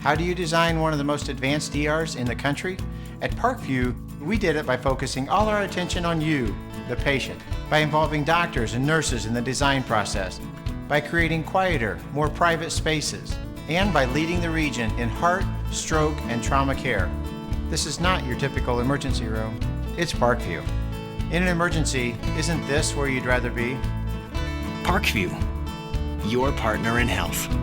How do you design one of the most advanced ERs in the country? At Parkview, we did it by focusing all our attention on you, the patient, by involving doctors and nurses in the design process, by creating quieter, more private spaces, and by leading the region in heart, stroke, and trauma care. This is not your typical emergency room. It's Parkview. In an emergency, isn't this where you'd rather be? Parkview, your partner in health.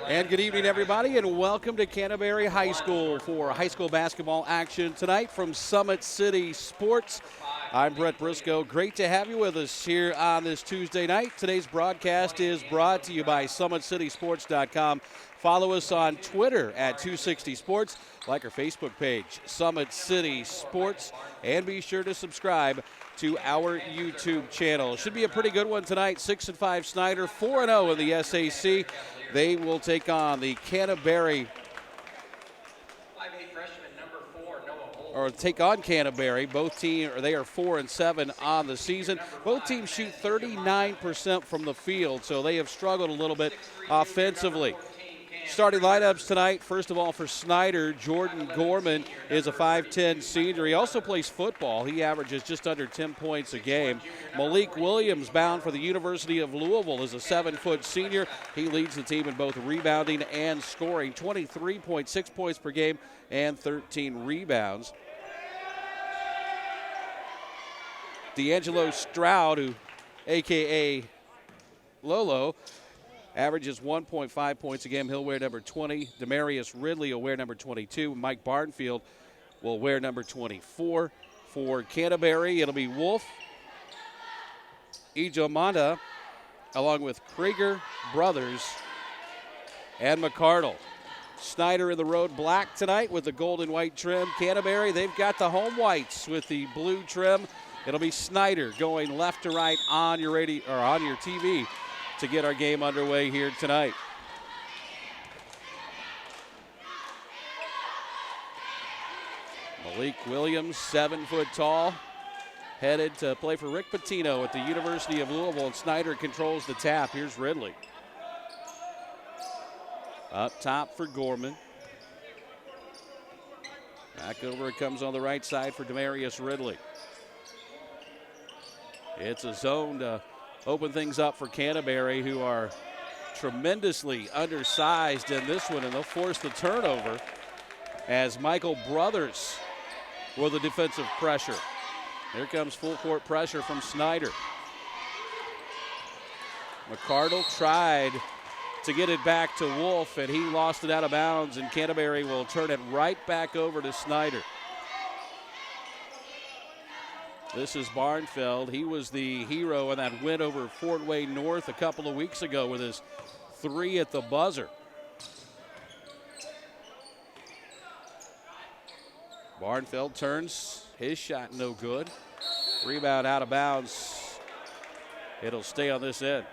And good evening, everybody, and welcome to Canterbury High School for high school basketball action tonight from Summit City Sports. I'm Brett Briscoe. Great to have you with us here on this Tuesday night. Today's broadcast is brought to you by SummitCitySports.com. Follow us on Twitter at 260sports. Like our Facebook page, Summit City Sports. And be sure to subscribe to our YouTube channel. Should be a pretty good one tonight. 6-5 Snider, 4-0 in the SAC. They will take on the Canterbury, or take on Canterbury. Both teams, they are 4-7 on the season. Both teams shoot 39% from the field, so they have struggled a little bit offensively. Starting lineups tonight, first of all for Snider, Jordan Gorman is a 5'10 senior. He also plays football. He averages just under 10 points a game. Malik Williams, bound for the University of Louisville, is a 7-foot senior. He leads the team in both rebounding and scoring, 23.6 points per game and 13 rebounds. D'Angelo Stroud, who a.k.a. Lolo, averages 1.5 points a game. He'll wear number 20. Demarius Ridley will wear number 22. Mike Barnfield will wear number 24. For Canterbury, it'll be Wolf, Ijomanda, along with Krieger Brothers and McCardle. Snider in the road black tonight with the gold and white trim. Canterbury, they've got the home whites with the blue trim. It'll be Snider going left to right on your radio or on your TV to get our game underway here tonight. Malik Williams, 7 foot tall, headed to play for Rick Pitino at the University of Louisville, and Snider controls the tap. Here's Ridley. Up top for Gorman. Back over it comes on the right side for Demarius Ridley. It's a zone to open things up for Canterbury, who are tremendously undersized in this one, and they'll force the turnover as Michael Brothers with the defensive pressure. Here comes full court pressure from Snider. McCardle tried to get it back to Wolf, and he lost it out of bounds, and Canterbury will turn it right back over to Snider. This is Barnfield. He was the hero in that win over Fort Wayne North a couple of weeks ago with his 3 at the buzzer. Barnfield turns His shot no good. Rebound out of bounds. It'll stay on this end.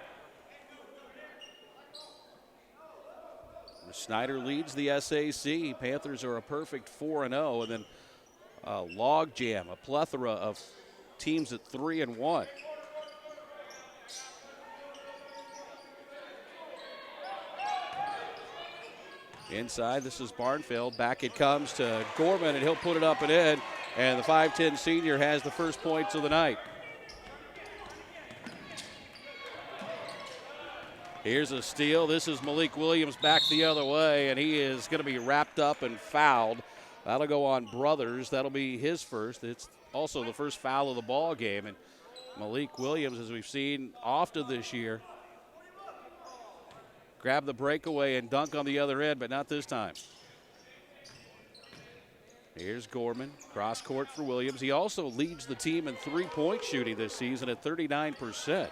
Snider leads the SAC. Panthers are a perfect 4-0, and then a log jam, a plethora of teams at 3-1. Inside, this is Barnfield. Back it comes to Gorman, and he'll put it up and in. And the 5'10 senior has the first points of the night. Here's a steal. This is Malik Williams back the other way, and he is going to be wrapped up and fouled. That'll go on Brothers. That'll be his first. It's also the first foul of the ball game. And Malik Williams, as we've seen often this year, grab the breakaway and dunk on the other end, but not this time. Here's Gorman, cross court for Williams. He also leads the team in three-point shooting this season at 39%.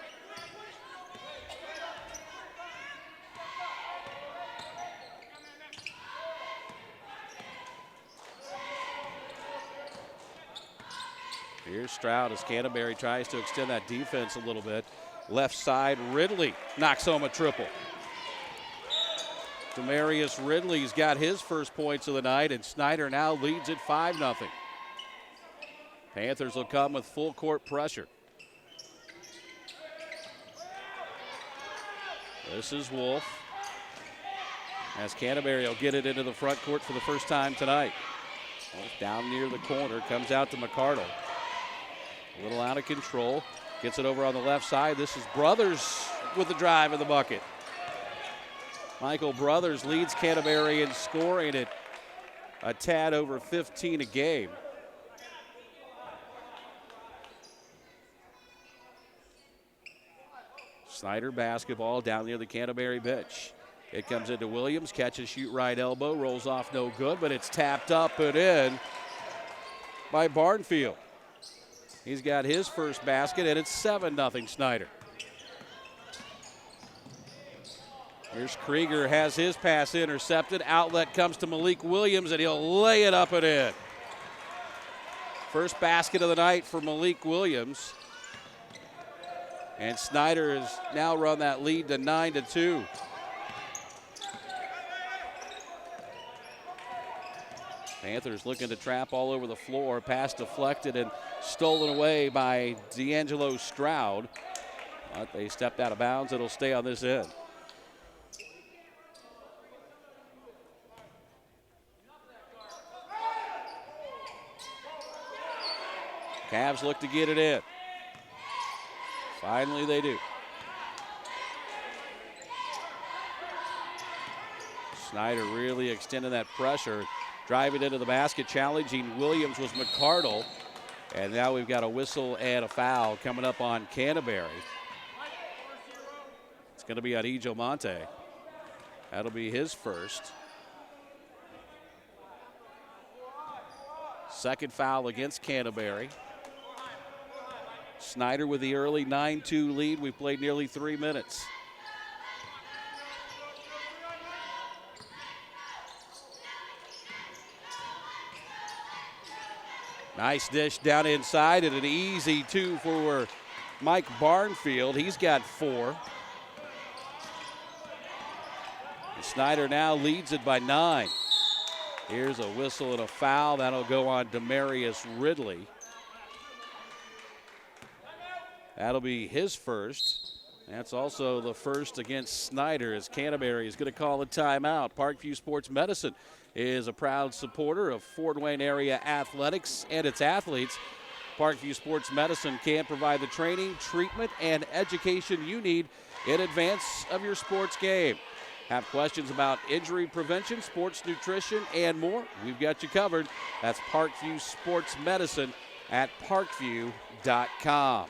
Here's Stroud as Canterbury tries to extend that defense a little bit. Left side, Ridley knocks home a triple. Demarius Ridley's got his first points of the night, and Snider now leads at 5-0. Panthers will come with full court pressure. This is Wolf. As Canterbury will get it into the front court for the first time tonight. Wolf down near the corner, comes out to McCardle. A little out of control. Gets it over on the left side. This is Brothers with the drive in the bucket. Michael Brothers leads Canterbury in scoring at a tad over 15 a game. Snider basketball down near the Canterbury bench. It comes into Williams, catches, shoot right elbow, rolls off no good, but it's tapped up and in by Barnfield. He's got his first basket, and it's 7-0 Snider. Here's Krieger, has his pass intercepted. Outlet comes to Malik Williams, and he'll lay it up and in. First basket of the night for Malik Williams. And Snider has now run that lead to 9-2. Panthers looking to trap all over the floor. Pass deflected and stolen away by D'Angelo Stroud. But they stepped out of bounds. It'll stay on this end. Cavs look to get it in. Finally they do. Snider really extending that pressure. Driving into the basket, challenging Williams was McCardle. And now we've got a whistle and a foul coming up on Canterbury. It's going to be on Ejo Monte. That'll be his first. Second foul against Canterbury. Snider with the early 9-2 lead. We've played nearly 3 minutes. Nice dish down inside and an easy two for Mike Barnfield. He's got 4. And Snider now leads it by 9. Here's a whistle and a foul. That'll go on Demarius Ridley. That'll be his first. That's also the first against Snider as Canterbury is going to call a timeout. Parkview Sports Medicine is a proud supporter of Fort Wayne area athletics and its athletes. Parkview Sports Medicine can provide the training, treatment, and education you need in advance of your sports game. Have questions about injury prevention, sports nutrition, and more? We've got you covered. That's Parkview Sports Medicine at parkview.com.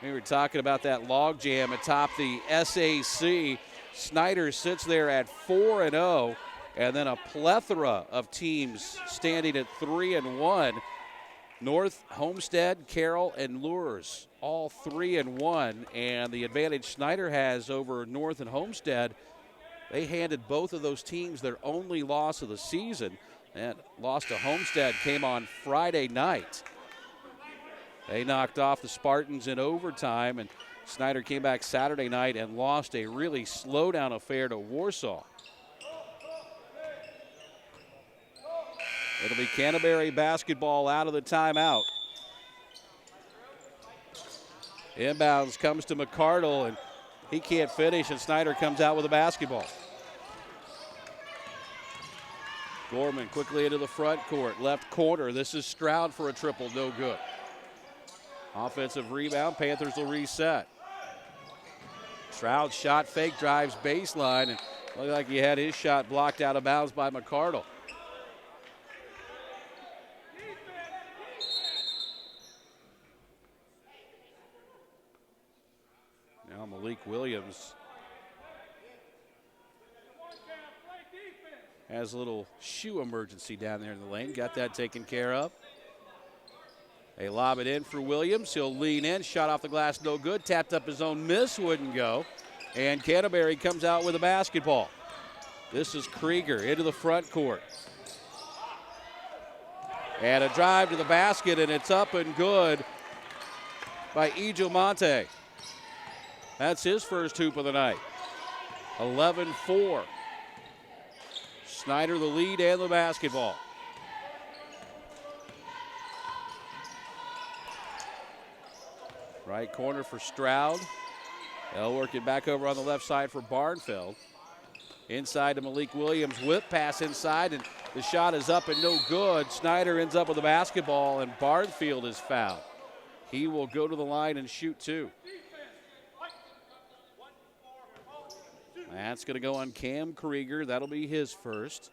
We were talking about that log jam atop the SAC. Snider sits there at 4-0, and then a plethora of teams standing at 3-1. North, Homestead, Carroll, and Lures, all 3-1. And the advantage Snider has over North and Homestead, they handed both of those teams their only loss of the season. And loss to Homestead came on Friday night. They knocked off the Spartans in overtime, and Snider came back Saturday night and lost a really slow-down affair to Warsaw. It'll be Canterbury basketball out of the timeout. Inbounds comes to McCardle, and he can't finish, and Snider comes out with a basketball. Gorman quickly into the front court, left corner. This is Stroud for a triple, no good. Offensive rebound, Panthers will reset. Stroud shot fake, drives baseline, and looked like he had his shot blocked out of bounds by McCardle. Now Malik Williams has a little shoe emergency down there in the lane. Got that taken care of. They lob it in for Williams. He'll lean in. Shot off the glass, no good. Tapped up his own miss, wouldn't go. And Canterbury comes out with a basketball. This is Krieger into the front court. And a drive to the basket, and it's up and good by Ijumonte. That's his first hoop of the night. 11-4. Snider the lead and the basketball. Right corner for Stroud. They'll work it back over on the left side for Barnfeld. Inside to Malik Williams. Whip pass inside, and the shot is up and no good. Snider ends up with the basketball, and Barnfield is fouled. He will go to the line and shoot two. That's going to go on Cam Krieger. That'll be his first.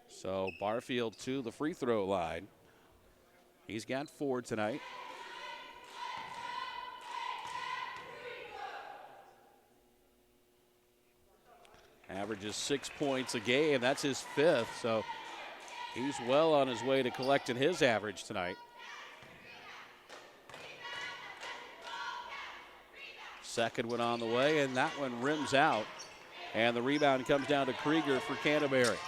So Barfield to the free throw line. He's got 4 tonight. Averages 6 points a game. That's his 5th, so he's well on his way to collecting his average tonight. Second one on the way, and that one rims out. And the rebound comes down to Krieger for Canterbury.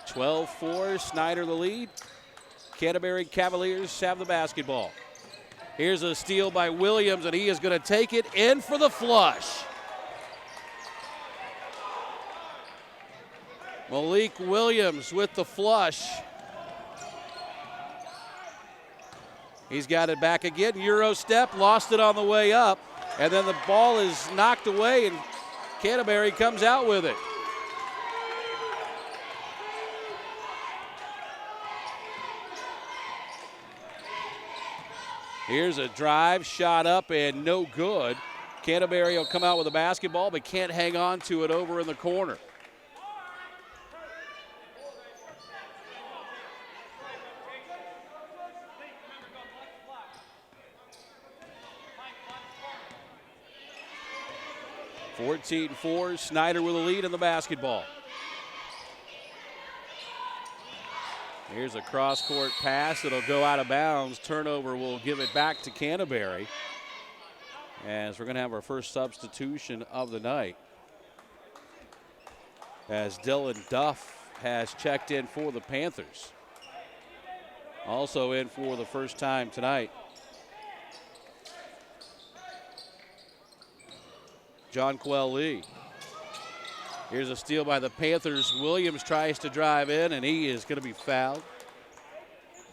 12-4, Snider the lead. Canterbury Cavaliers have the basketball. Here's a steal by Williams, and he is going to take it in for the flush. Malik Williams with the flush. He's got it back again. Euro step, lost it on the way up. And then the ball is knocked away, and Canterbury comes out with it. Here's a drive, shot up, and no good. Canterbury will come out with a basketball, but can't hang on to it over in the corner. (14-4), Snider with a lead in the basketball. Here's a cross-court pass. It'll go out of bounds. Turnover will give it back to Canterbury. As we're going to have our first substitution of the night. As Dylan Duff has checked in for the Panthers. Also in for the first time tonight. Jonquel Lee. Here's a steal by the Panthers. Williams tries to drive in, and he is going to be fouled.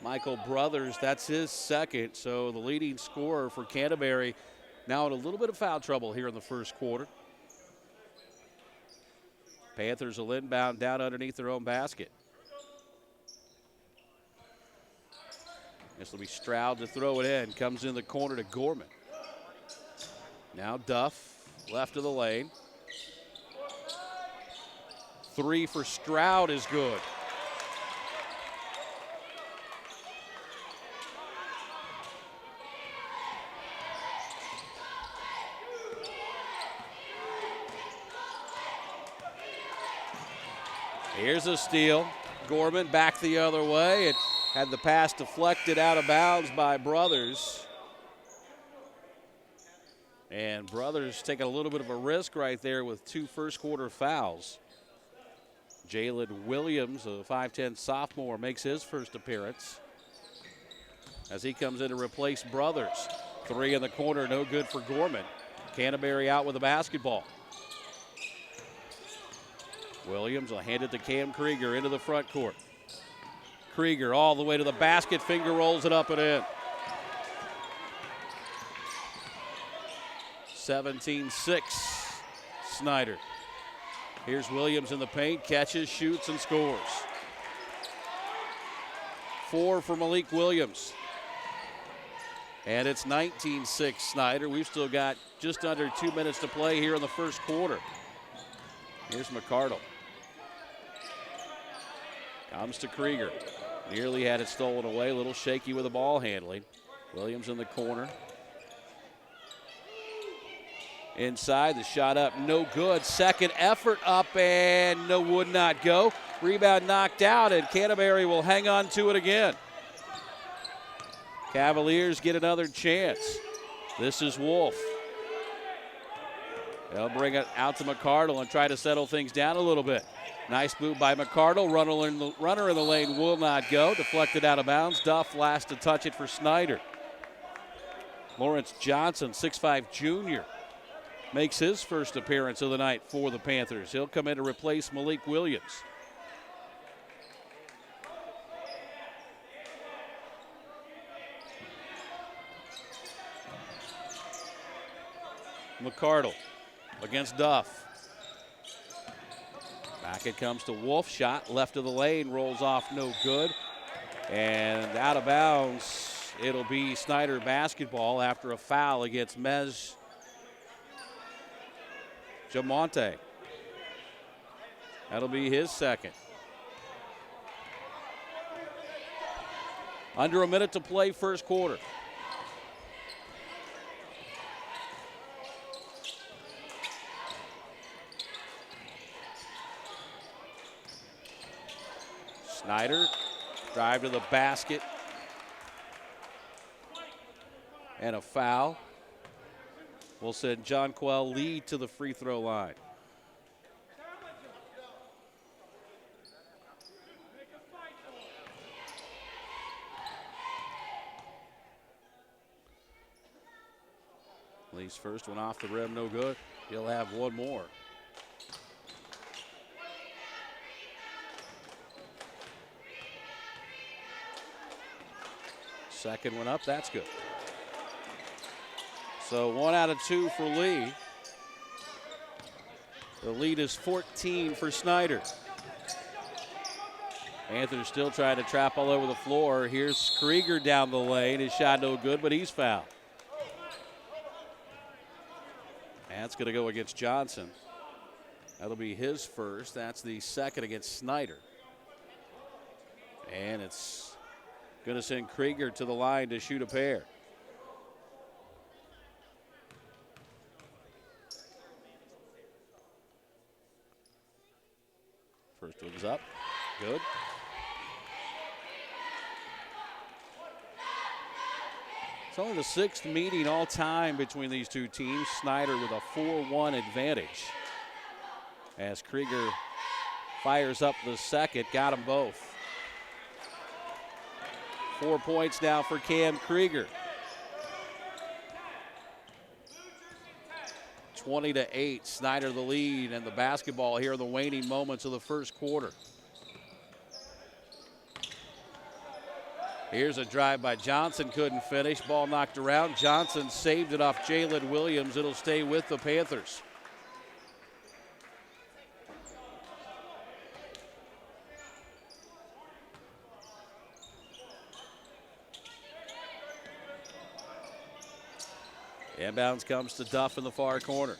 Michael Brothers, that's his second. So the leading scorer for Canterbury now in a little bit of foul trouble here in the first quarter. Panthers will inbound down underneath their own basket. This will be Stroud to throw it in. Comes in the corner to Gorman. Now Duff, left of the lane. 3 for Stroud is good. Here's a steal. Gorman back the other way. It had the pass deflected out of bounds by Brothers. And Brothers taking a little bit of a risk right there with 2 first quarter fouls. Jalen Williams, a 5'10 sophomore, makes his first appearance as he comes in to replace Brothers. Three in the corner, no good for Gorman. Canterbury out with the basketball. Williams will hand it to Cam Krieger into the front court. Krieger all the way to the basket, finger rolls it up and in. 17-6, Snider. Here's Williams in the paint, catches, shoots, and scores. 4 for Malik Williams. And it's 19-6, Snider. We've still got just under 2 minutes to play here in the first quarter. Here's McCardle. Comes to Krieger. Nearly had it stolen away. A little shaky with the ball handling. Williams in the corner. Inside, the shot up, no good. Second effort up and no, would not go. Rebound knocked out, and Canterbury will hang on to it again. Cavaliers get another chance. This is Wolf. They'll bring it out to McCardle and try to settle things down a little bit. Nice move by McCardle. Runner in the lane will not go. Deflected out of bounds. Duff last to touch it for Snider. Lawrence Johnson, 6'5 junior, makes his first appearance of the night for the Panthers. He'll come in to replace Malik Williams. McCardle against Duff. Back it comes to Wolf. Shot left of the lane, rolls off, no good. And out of bounds, it'll be Snider basketball after a foul against Mez Jamonte. That'll be his second. Under a minute to play, first quarter. Snider, drive to the basket. And a foul will send Jonquel Lee to the free throw line. Lee's first one off the rim, no good. He'll have one more. Second one up, that's good. So 1 out of 2 for Lee. The lead is 14 for Snider. Panthers still trying to trap all over the floor. Here's Krieger down the lane. His shot no good, but he's fouled. That's going to go against Johnson. That'll be his first. That's the second against Snider. And it's going to send Krieger to the line to shoot a pair. First one's up. Good. It's only the 6th meeting all time between these two teams. Snider with a 4-1 advantage. As Krieger fires up the second, got them both. 4 points now for Cam Krieger. 20-8, Snider the lead, and the basketball here in the waning moments of the first quarter. Here's a drive by Johnson, couldn't finish. Ball knocked around. Johnson saved it off Jalen Williams. It'll stay with the Panthers. Inbounds comes to Duff in the far corner.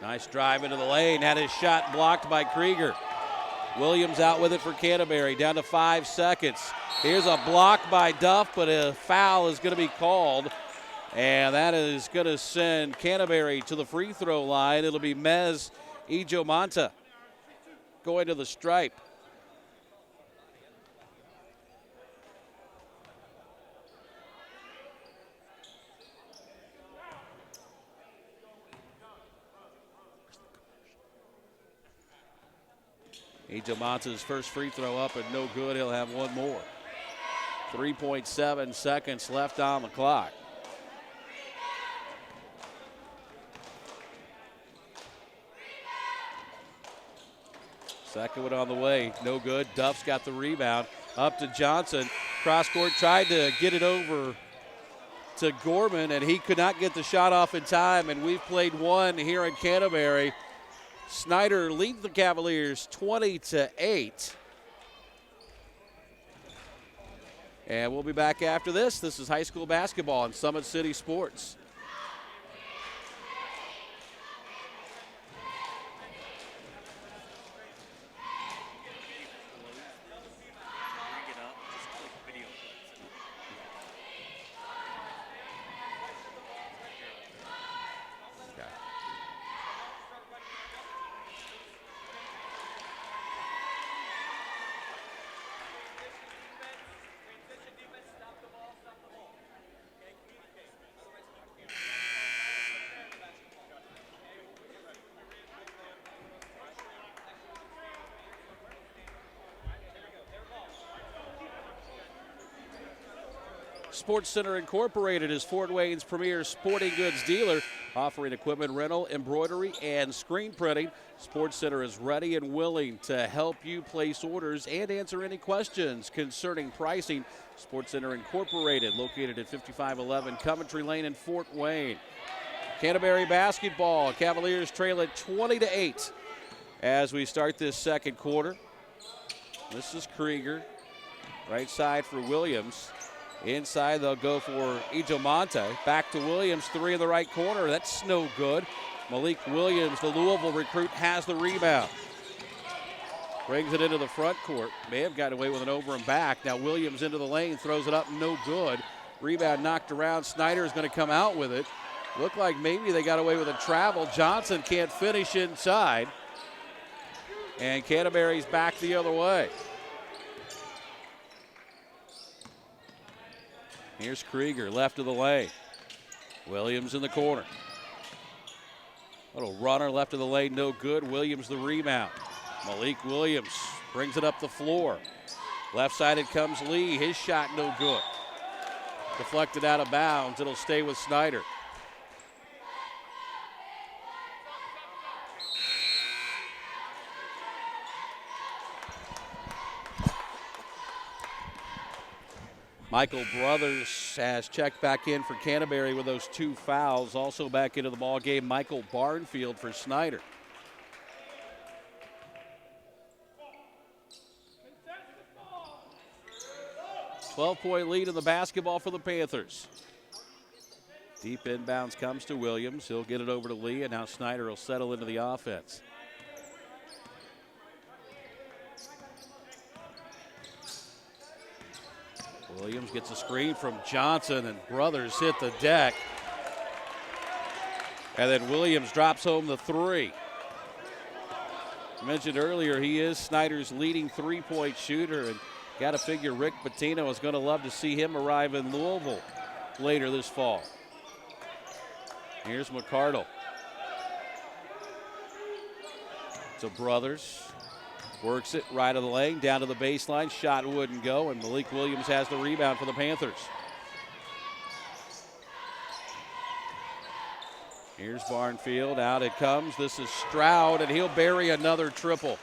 Nice drive into the lane. Had his shot blocked by Krieger. Williams out with it for Canterbury. Down to 5 seconds. Here's a block by Duff, but a foul is going to be called. And that is going to send Canterbury to the free throw line. It'll be Mez Ijomanta going to the stripe. Monta's first free throw up and no good. He'll have one more. 3.7 seconds left on the clock. Second one on the way, no good. Duff's got the rebound. Up to Johnson. Cross court, tried to get it over to Gorman, and he could not get the shot off in time, and we've played one here in Canterbury. Snider leads the Cavaliers 20-8. And we'll be back after this. This is high school basketball on Summit City Sports. Sports Center Incorporated is Fort Wayne's premier sporting goods dealer, offering equipment rental, embroidery, and screen printing. Sports Center is ready and willing to help you place orders and answer any questions concerning pricing. Sports Center Incorporated, located at 5511 Coventry Lane in Fort Wayne. Canterbury basketball, Cavaliers trail at 20-8 as we start this second quarter. This is Krieger, right side for Williams. Inside, they'll go for Monte. Back to Williams, three in the right corner. That's no good. Malik Williams, the Louisville recruit, has the rebound. Brings it into the front court. May have gotten away with an over and back. Now Williams into the lane, throws it up, no good. Rebound knocked around. Snider is going to come out with it. Looked like maybe they got away with a travel. Johnson can't finish inside. And Canterbury's back the other way. Here's Krieger, left of the lane. Williams in the corner. Little runner, left of the lane, no good. Williams the rebound. Malik Williams brings it up the floor. Left sided comes Lee. His shot no good. Deflected out of bounds. It'll stay with Snider. Michael Brothers has checked back in for Canterbury with those two fouls. Also back into the ball game, Michael Barnfield for Snider. .12 lead in the basketball for the Panthers. Deep inbounds comes to Williams. He'll get it over to Lee, and now Snider will settle into the offense. Williams gets a screen from Johnson, and Brothers hit the deck. And then Williams drops home the three. I mentioned earlier, he is Snider's leading three-point shooter, and got to figure Rick Pitino is going to love to see him arrive in Louisville later this fall. Here's McCardle. So Brothers works it right of the lane, down to the baseline. Shot wouldn't go, and Malik Williams has the rebound for the Panthers. Here's Barnfield, out it comes. This is Stroud, and he'll bury another triple.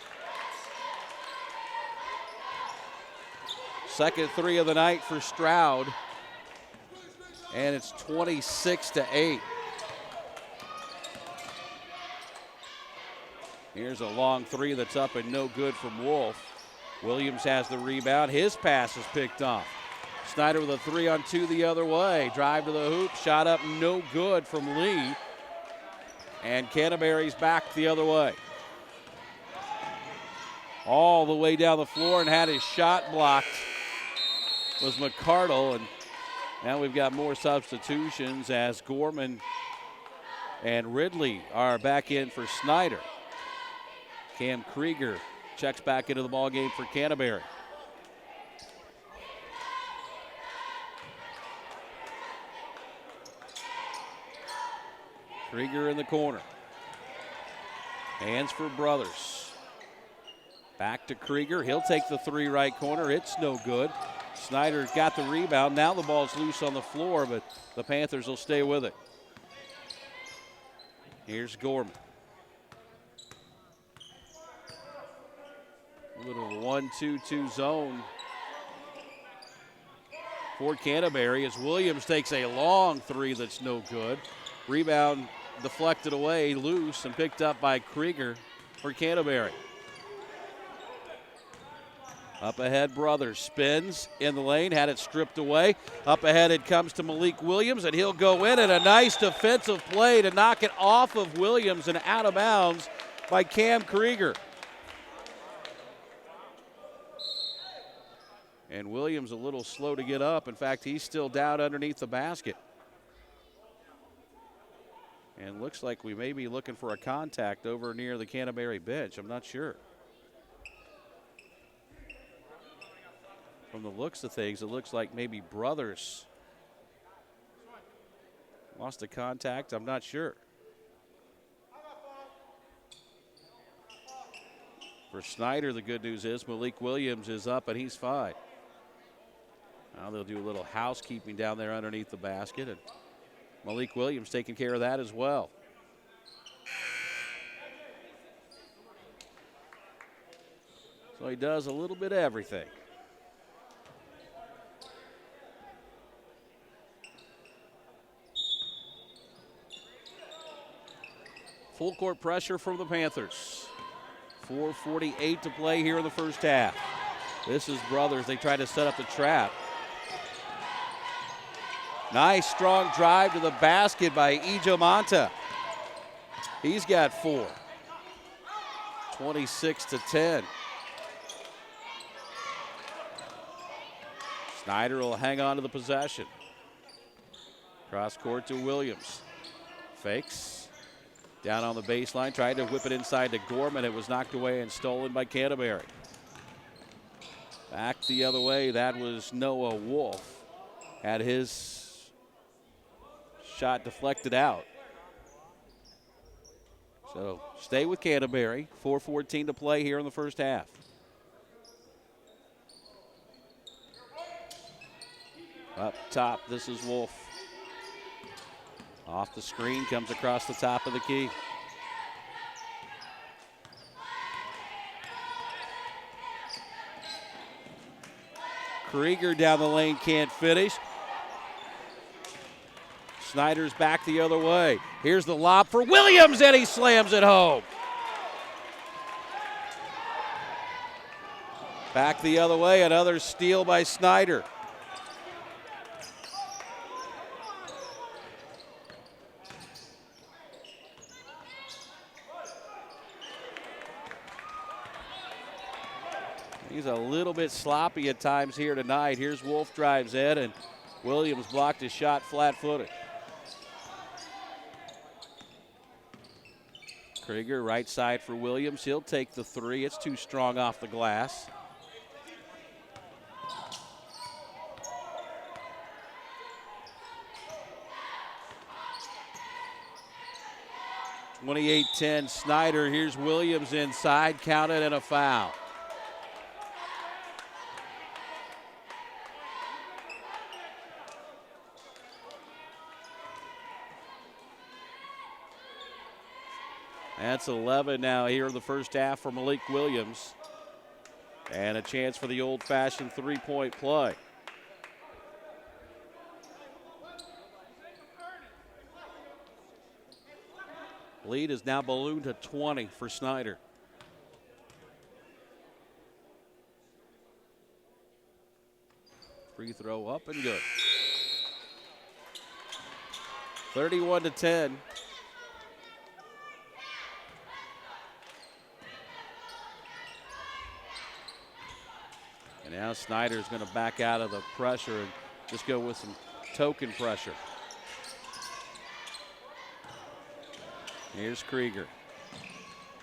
Second three of the night for Stroud, and it's 26-8. Here's a long three that's up and no good from Wolf. Williams has the rebound. His pass is picked off. Snider with a 3-on-2 the other way. Drive to the hoop. Shot up, no good from Lee. And Canterbury's back the other way. All the way down the floor and had his shot blocked was McCardle. And now we've got more substitutions as Gorman and Ridley are back in for Snider. Cam Krieger checks back into the ballgame for Canterbury. Krieger in the corner. Hands for Brothers. Back to Krieger. He'll take the three right corner. It's no good. Snider got the rebound. Now the ball's loose on the floor, but the Panthers will stay with it. Here's Gorman. A little 1-2-2 zone for Canterbury as Williams takes a long three that's no good. Rebound deflected away, loose, and picked up by Krieger for Canterbury. Up ahead, Brothers spins in the lane, had it stripped away. Up ahead it comes to Malik Williams, and he'll go in, and a nice defensive play to knock it off of Williams and out of bounds by Cam Krieger. And Williams a little slow to get up. In fact, he's still down underneath the basket. And looks like we may be looking for a contact over near the Canterbury bench. I'm not sure. From the looks of things, it looks like maybe Brothers lost a contact. I'm not sure. For Snider, the good news is Malik Williams is up and he's fine. Now they'll do a little housekeeping down there underneath the basket, and Malik Williams taking care of that as well. So he does a little bit of everything. Full court pressure from the Panthers. 4:48 to play here in the first half. This is Brothers. They try to set up the trap. Nice strong drive to the basket by Ijomanta. He's got 4. 26-10. Snider will hang on to the possession. Cross court to Williams. Fakes. Down on the baseline, tried to whip it inside to Gorman. It was knocked away and stolen by Canterbury. Back the other way, that was Noah Wolf. Had his shot deflected out. So stay with Canterbury. 4:14 to play here in the first half. Up top, this is Wolf. Off the screen, comes across the top of the key. Krieger down the lane, can't finish. Snider's back the other way. Here's the lob for Williams, and he slams it home. Back the other way, another steal by Snider. He's a little bit sloppy at times here tonight. Here's Wolf drives in, and Williams blocked his shot flat-footed. Krieger right side for Williams. He'll take the three. It's too strong off the glass. (28-10) Snider. Here's Williams inside, counted, and a foul. That's 11 now here in the first half for Malik Williams. And a chance for the old-fashioned three-point play. Lead is now ballooned to 20 for Snider. Free throw up and good. 31-10. And now Snider's going to back out of the pressure and just go with some token pressure. Here's Krieger.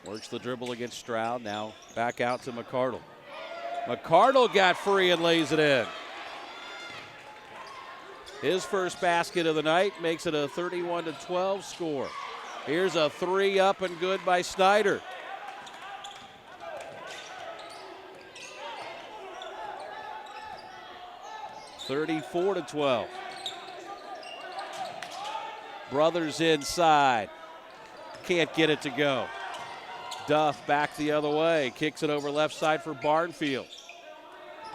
Works the dribble against Stroud. Now back out to McCardle. McCardle got free and lays it in. His first basket of the night makes it a 31-12 score. Here's a three up and good by Snider. 34-12. Brothers inside. Can't get it to go. Duff back the other way. Kicks it over left side for Barnfield.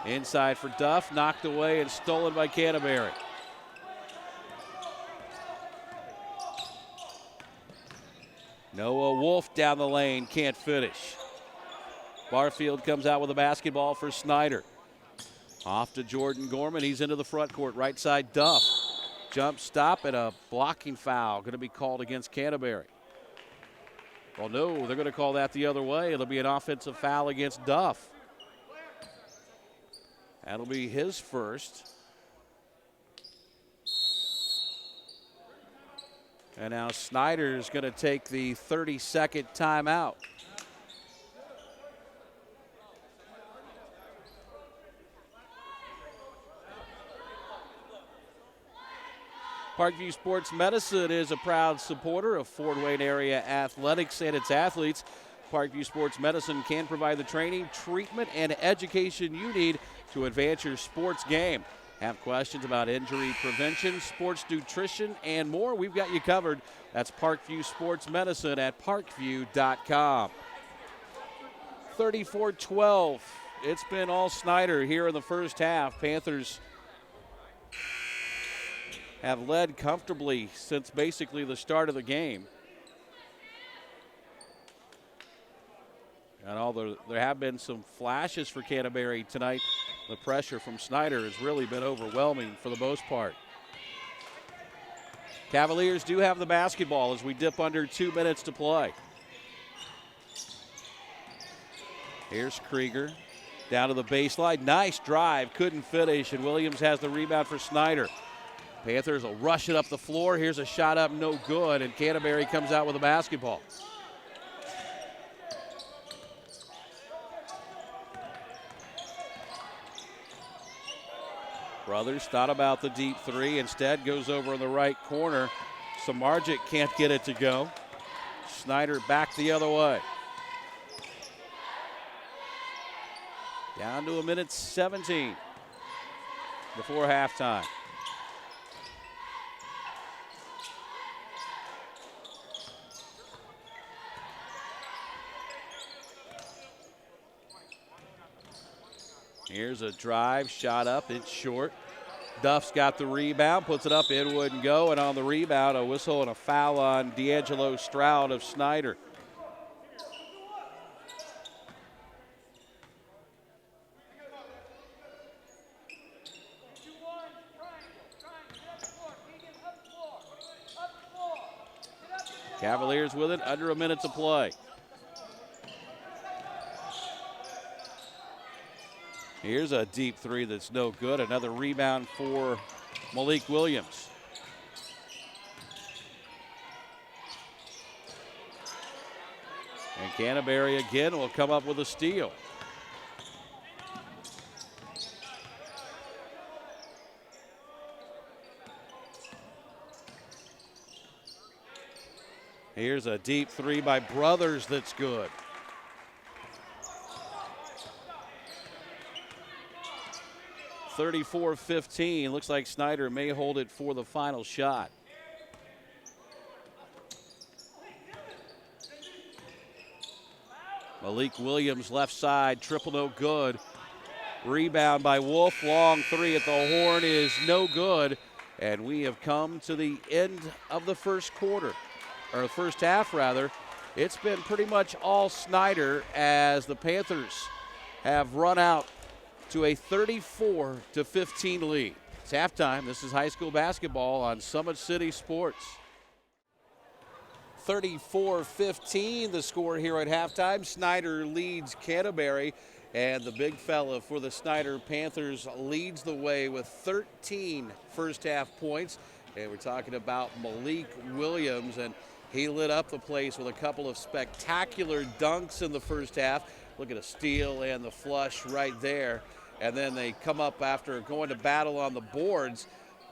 Inside for Duff. Knocked away and stolen by Canterbury. Noah Wolf down the lane. Can't finish. Barfield comes out with a basketball for Snider. Off to Jordan Gorman. He's into the front court. Right side, Duff. Jump stop and a blocking foul going to be called against Canterbury. Well, no, they're going to call that the other way. It'll be an offensive foul against Duff. That'll be his first. And now Snider's going to take the 30-second timeout. Parkview Sports Medicine is a proud supporter of Fort Wayne area athletics and its athletes. Parkview Sports Medicine can provide the training, treatment, and education you need to advance your sports game. Have questions about injury prevention, sports nutrition, and more? We've got you covered. That's Parkview Sports Medicine at parkview.com. 34-12. It's been all Snider here in the first half. Panthers have led comfortably since basically the start of the game. And although there have been some flashes for Canterbury tonight, the pressure from Snider has really been overwhelming for the most part. Cavaliers do have the basketball as we dip under 2 minutes to play. Here's Krieger down to the baseline. Nice drive, couldn't finish, and Williams has the rebound for Snider. Panthers will rush it up the floor. Here's a shot up, no good, and Canterbury comes out with a basketball. Brothers thought about the deep three. Instead goes over in the right corner. Samardzic can't get it to go. Snider back the other way. Down to 1:17 before halftime. Here's a drive, shot up, it's short. Duff's got the rebound, puts it up, it wouldn't go, and on the rebound, a whistle and a foul on D'Angelo Stroud of Snider. Cavaliers with it, under a minute to play. Here's a deep three that's no good. Another rebound for Malik Williams. And Canterbury again will come up with a steal. Here's a deep three by Brothers that's good. (34-15). Looks like Snider may hold it for the final shot. Malik Williams left side, triple no good. Rebound by Wolf, long three at the horn is no good. And we have come to the end of the first quarter, or the first half rather. It's been pretty much all Snider as the Panthers have run out to a 34-15 lead. It's halftime. This is high school basketball on Summit City Sports. 34-15 the score here at halftime. Snider leads Canterbury, and the big fella for the Snider Panthers leads the way with 13 first half points. And we're talking about Malik Williams, and he lit up the place with a couple of spectacular dunks in the first half. Look at a steal and the flush right there. And then they come up after going to battle on the boards.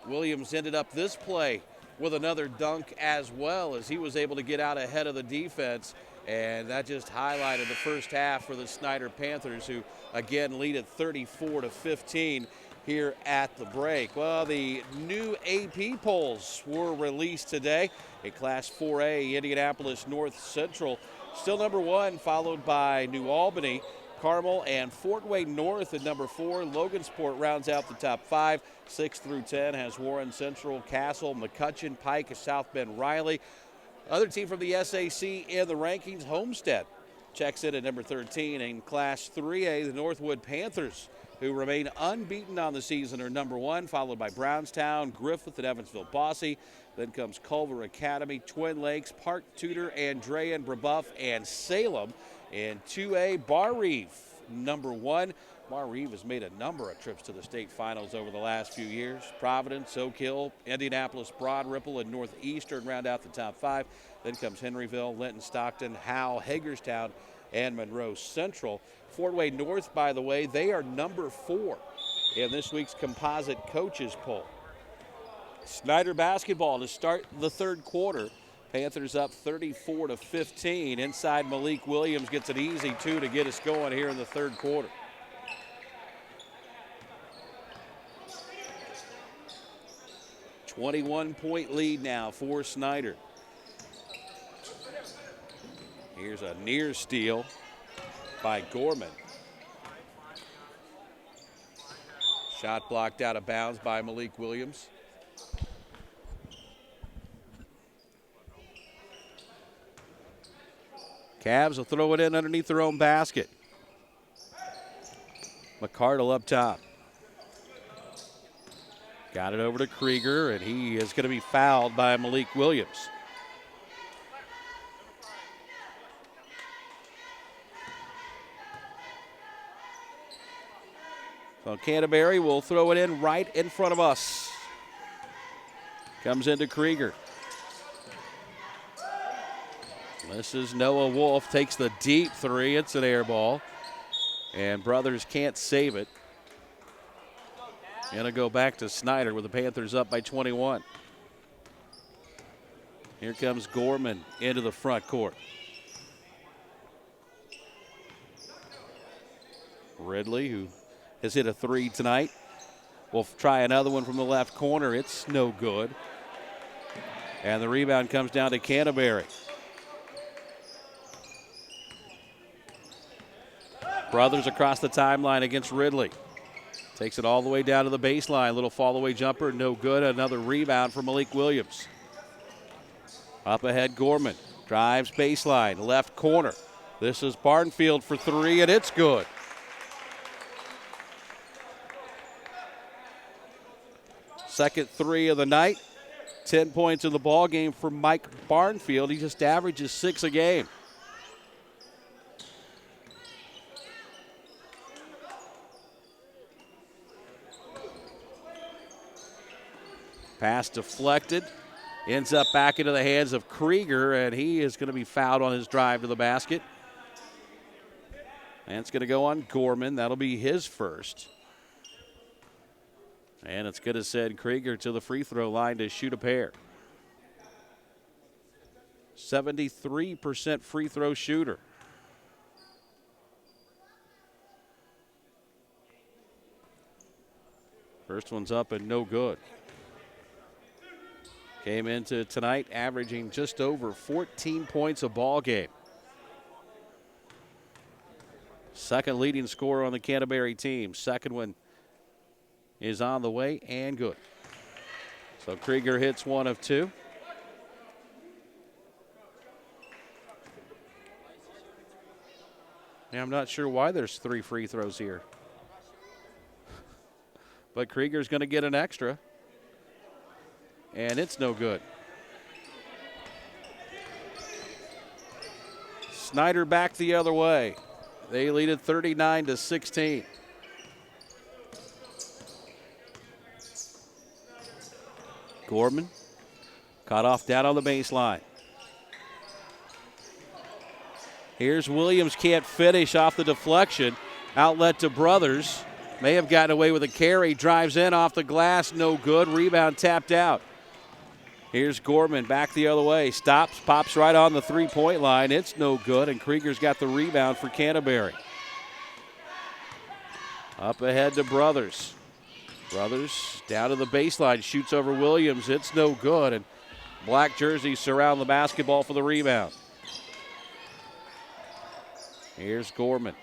Williams ended up this play with another dunk as well, as he was able to get out ahead of the defense. And that just highlighted the first half for the Snider Panthers, who again lead at 34-15. here at the break. Well, the new AP polls were released today. In Class 4A, Indianapolis North Central still number 1, followed by New Albany, Carmel, and Fort Wayne North at number 4. Logansport rounds out the top 5. 6 through 10 has Warren Central, Castle, McCutcheon, Pike, South Bend, Riley. Other team from the SAC in the rankings, Homestead checks in at number 13. In Class 3A, the Northwood Panthers, who remain unbeaten on the season, are number 1, followed by Brownstown, Griffith, and Evansville Bosse. Then comes Culver Academy, Twin Lakes, Park Tudor, Andrean, Brebeuf, and Salem. In 2A, Bar Reeve, number 1. Bar Reeve has made a number of trips to the state finals over the last few years. Providence, Oak Hill, Indianapolis, Broad Ripple, and Northeastern round out the top 5. Then comes Henryville, Linton, Stockton, Howell, Hagerstown, and Monroe Central. Fort Wayne North, by the way, they are number 4 in this week's composite coaches poll. Snider basketball to start the third quarter. Panthers up 34-15. Inside, Malik Williams gets an easy 2 to get us going here in the third quarter. .21 lead now for Snider. Here's a near steal by Gorman. Shot blocked out of bounds by Malik Williams. Cavs will throw it in underneath their own basket. McCardle up top. Got it over to Krieger, and he is going to be fouled by Malik Williams. So Canterbury will throw it in right in front of us. Comes into Krieger. This is Noah Wolf, takes the deep 3. It's an air ball. And Brothers can't save it. Going to go back to Snider with the Panthers up by 21. Here comes Gorman into the front court. Ridley, who has hit a 3 tonight, will try another one from the left corner. It's no good. And the rebound comes down to Canterbury. Brothers across the timeline against Ridley. Takes it all the way down to the baseline. Little fall-away jumper, no good. Another rebound for Malik Williams. Up ahead, Gorman. Drives baseline, left corner. This is Barnfield for 3, and it's good. Second 3 of the night. 10 points in the ball game for Mike Barnfield. He just averages 6 a game. Pass deflected, ends up back into the hands of Krieger, and he is going to be fouled on his drive to the basket. And it's going to go on Gorman. That'll be his first. And it's going to send Krieger to the free throw line to shoot a pair. 73% free throw shooter. First one's up and no good. Came into tonight averaging just over 14 points a ball game. Second leading scorer on the Canterbury team. Second one is on the way and good. So Krieger hits 1 of 2. Yeah, I'm not sure why there's 3 free throws here. But Krieger's going to get an extra. And it's no good. Snider back the other way. They lead it 39-16. Gorman caught off down on the baseline. Here's Williams, can't finish off the deflection. Outlet to Brothers. May have gotten away with a carry. Drives in off the glass, no good. Rebound tapped out. Here's Gorman back the other way. Stops, pops right on the three-point line. It's no good, and Krieger's got the rebound for Canterbury. Up ahead to Brothers. Brothers down to the baseline, shoots over Williams. It's no good, and black jerseys surround the basketball for the rebound. Here's Gorman.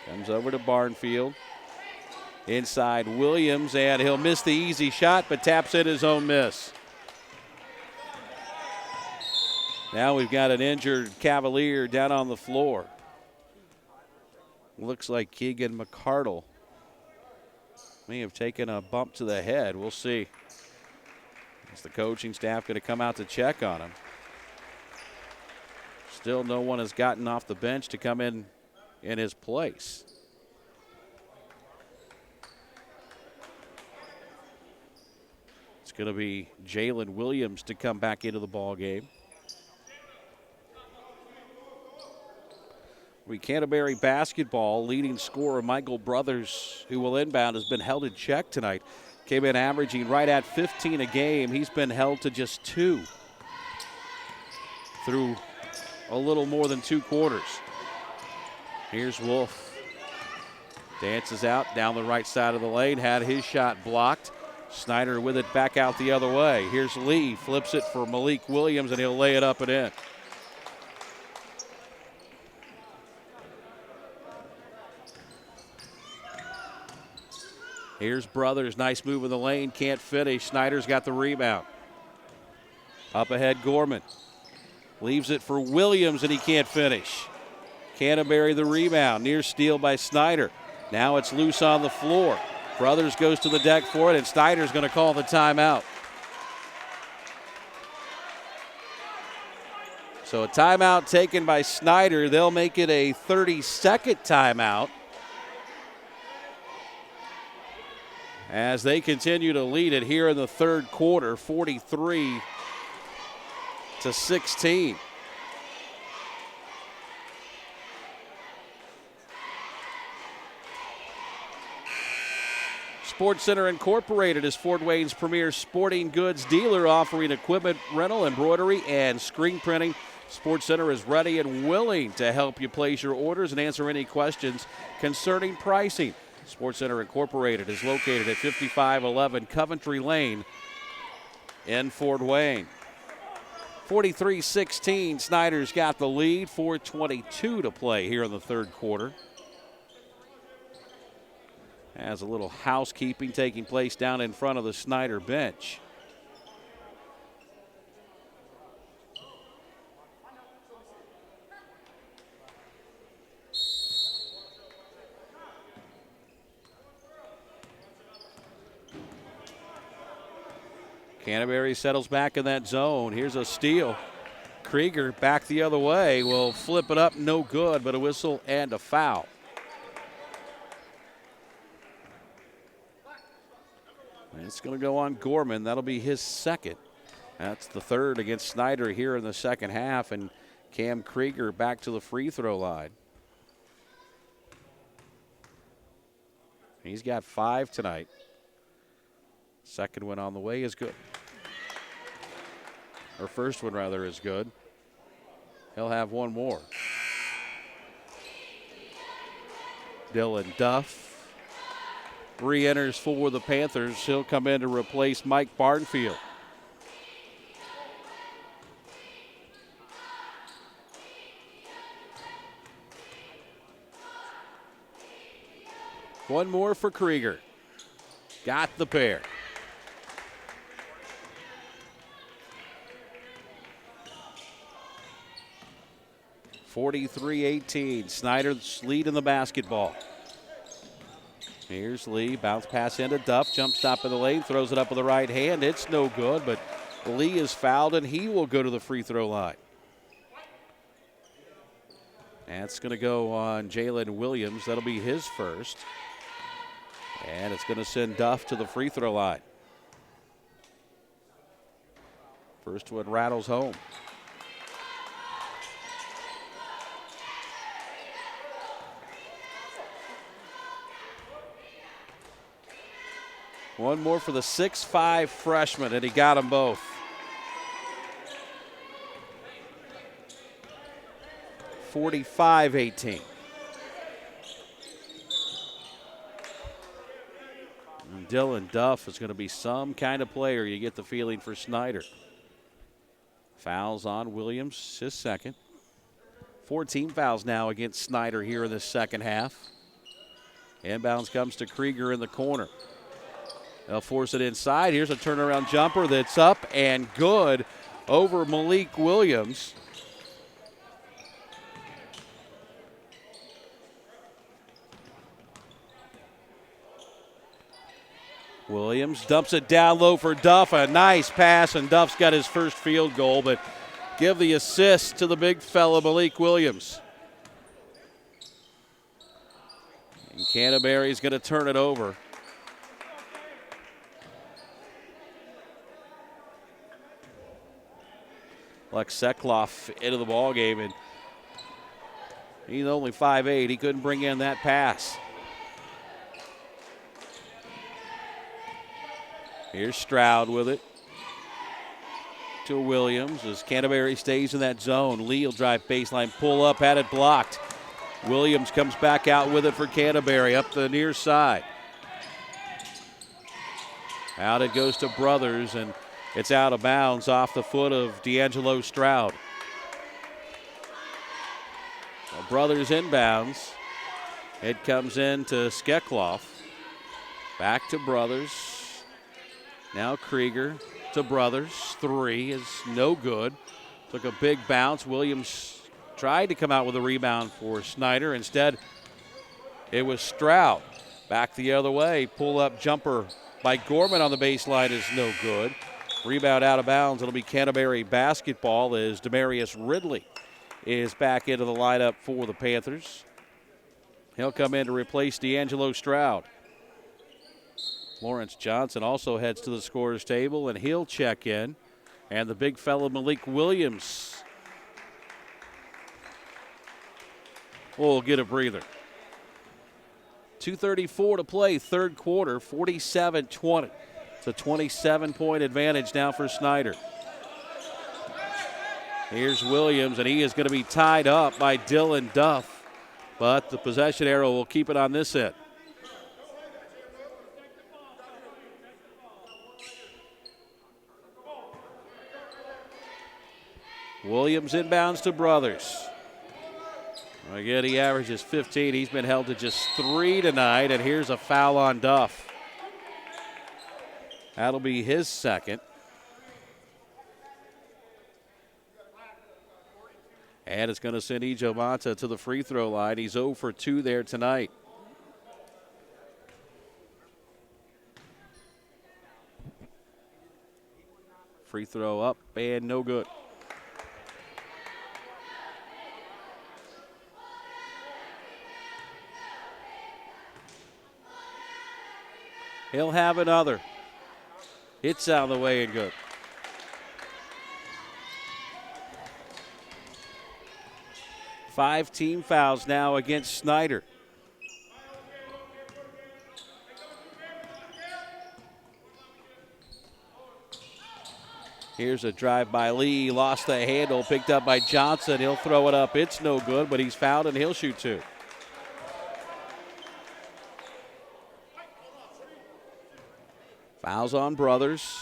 Comes over to Barnfield. Inside Williams, and he'll miss the easy shot, but taps in his own miss. Now we've got an injured Cavalier down on the floor. Looks like Keegan McCardle may have taken a bump to the head. We'll see. Is the coaching staff going to come out to check on him? Still no one has gotten off the bench to come in his place. It's going to be Jalen Williams to come back into the ball game. Canterbury basketball, leading scorer Michael Brothers, who will inbound, has been held in check tonight. Came in averaging right at 15 a game. He's been held to just 2 through a little more than 2 quarters. Here's Wolf. Dances out down the right side of the lane, had his shot blocked. Snider with it back out the other way. Here's Lee, flips it for Malik Williams, and he'll lay it up and in. Here's Brothers, nice move in the lane, can't finish. Snyder's got the rebound. Up ahead, Gorman. Leaves it for Williams, and he can't finish. Canterbury the rebound, near steal by Snider. Now it's loose on the floor. Brothers goes to the deck for it, and Snyder's going to call the timeout. So a timeout taken by Snider. They'll make it a 30-second timeout as they continue to lead it here in the third quarter, 43-16. Sports Center Incorporated is Fort Wayne's premier sporting goods dealer, offering equipment rental, embroidery, and screen printing. Sports Center is ready and willing to help you place your orders and answer any questions concerning pricing. Sports Center Incorporated is located at 5511 Coventry Lane in Fort Wayne. 43-16, Snyder's got the lead, 4:22 to play here in the third quarter. Has a little housekeeping taking place down in front of the Snider bench. Canterbury settles back in that zone. Here's a steal. Krieger back the other way, will flip it up, no good, but a whistle and a foul. It's going to go on Gorman. That'll be his second. That's the third against Snider here in the second half, and Cam Krieger back to the free throw line. He's got 5 tonight. Second one on the way is good. Or first one, rather, is good. He'll have one more. Dylan Duff re-enters for the Panthers. He'll come in to replace Mike Barnfield. One more for Krieger. Got the pair. (43-18). Snyder's lead in the basketball. Here's Lee, bounce pass into Duff, jump stop in the lane, throws it up with the right hand. It's no good, but Lee is fouled, and he will go to the free throw line. That's going to go on Jalen Williams. That'll be his first. And it's going to send Duff to the free throw line. First one rattles home. One more for the 6'5" freshman, and he got them both. (45-18). Dylan Duff is going to be some kind of player, you get the feeling, for Snider. Fouls on Williams, his second. 14 fouls now against Snider here in the second half. Inbounds comes to Krieger in the corner. They'll force it inside. Here's a turnaround jumper that's up and good over Malik Williams. Williams dumps it down low for Duff. A nice pass, and Duff's got his first field goal, but give the assist to the big fella, Malik Williams. And Canterbury's going to turn it over. Lex Sekloff into the ball game, and he's only 5'8". He couldn't bring in that pass. Here's Stroud with it to Williams as Canterbury stays in that zone. Lee will drive baseline, pull up, had it blocked. Williams comes back out with it for Canterbury up the near side. Out it goes to Brothers, and it's out of bounds off the foot of D'Angelo Stroud. Well, Brothers inbounds. It comes in to Skekloff. Back to Brothers. Now Krieger to Brothers. Three is no good. Took a big bounce. Williams tried to come out with a rebound for Snider. Instead, it was Stroud. Back the other way. Pull-up jumper by Gorman on the baseline is no good. Rebound out of bounds. It'll be Canterbury basketball as Demarius Ridley is back into the lineup for the Panthers. He'll come in to replace D'Angelo Stroud. Lawrence Johnson also heads to the scorer's table, and he'll check in. And the big fella Malik Williams will get a breather. 2:34 to play, third quarter, 47-20. It's a 27-point advantage now for Snider. Here's Williams, and he is going to be tied up by Dylan Duff. But the possession arrow will keep it on this end. Williams inbounds to Brothers. Again, he averages 15. He's been held to just 3 tonight, and here's a foul on Duff. That'll be his second. And it's going to send Ijo Mata to the free throw line. He's 0 for 2 there tonight. Free throw up and no good. He'll have another. It's out of the way and good. Five team fouls now against Snider. Here's a drive by Lee. Lost the handle. Picked up by Johnson. He'll throw it up. It's no good, but he's fouled and he'll shoot two. Fouls on Brothers.